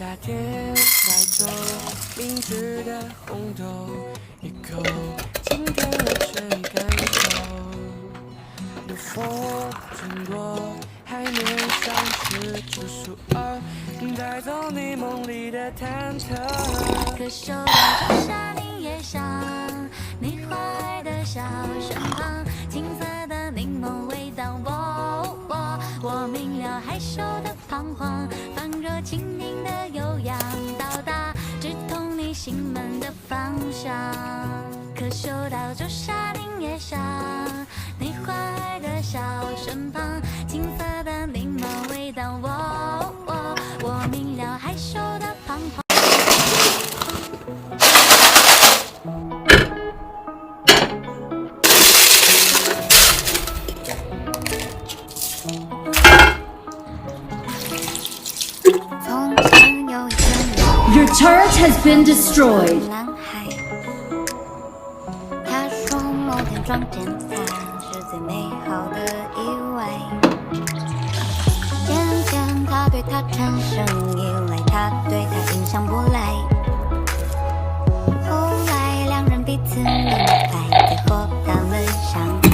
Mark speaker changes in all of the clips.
Speaker 1: 夏天白粥，明治的红豆，一口今天的全感受。有风经过，海面上是数数二，带走你梦里的忐忑。
Speaker 2: 可嗅到初夏你也想，你花儿的小身旁，青涩的柠檬味道，我明了害羞的彷徨，放热轻盈的悠扬，到达直通你心门的方向。可嗅到初夏你也想，你花儿的小身旁，青涩的柠檬味道，我明了害羞的彷徨。
Speaker 3: Your turret has been destroyed.
Speaker 2: 男孩，他说某天撞见他是最美好的意外。渐渐他对他产生依赖，他对他影响不来。后来两人彼此明白，最后他们相爱。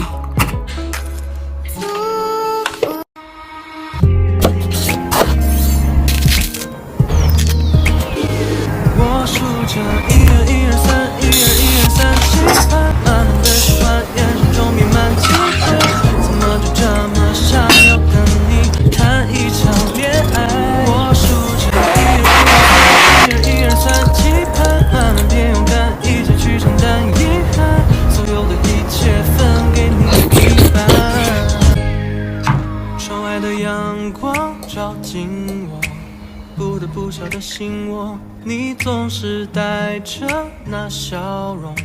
Speaker 1: 我数着1、2、1、2、3、1、2、1、2、3、7、8，慢慢的习惯，眼神中弥漫期待，怎么就这么想要跟你谈一场恋爱？我数着1、2、1、2、1、2、3、7、8，慢慢变勇敢，一起去承担遗憾，所有的一切分给你一半。窗外的阳光照进我不得不晓的心窝，你总是带着那笑容，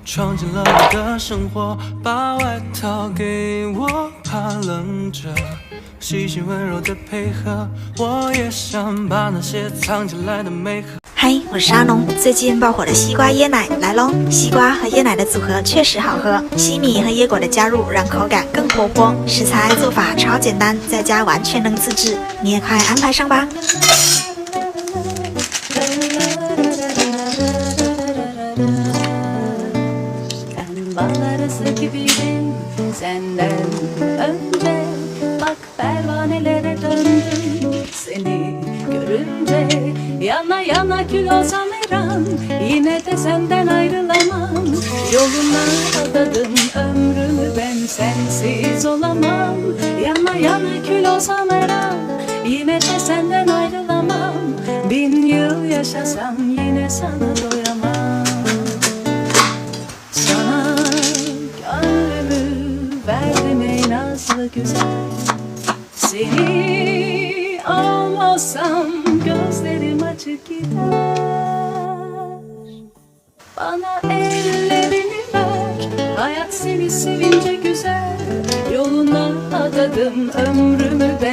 Speaker 1: 闯进了我的生活，把外套给我，怕冷着，细心温柔的配合，我也想把那些藏起来的美好。
Speaker 4: 嗨，我是阿农。最近爆火的西瓜椰奶来喽！西瓜和椰奶的组合确实好喝，西米和椰果的加入让口感更活泼。食材做法超简单，在家完全能自制，你也快安排上吧。
Speaker 5: Senden önce bak pervanelere döndüm seni görünce yana yana kül olsam her an yine de senden ayrılamam yoluna adadım ömrümü ben sensiz olamam yana yana kül olsam her an yine de senden ayrılamam 1000 yıl yaşasam yine sana doyamam sana verdim ey nazlı güzel Seni olmazsam gözlerim açık gider Bana ellerini ver Hayat seni sevince güzel Yoluna adadım ömrümü ben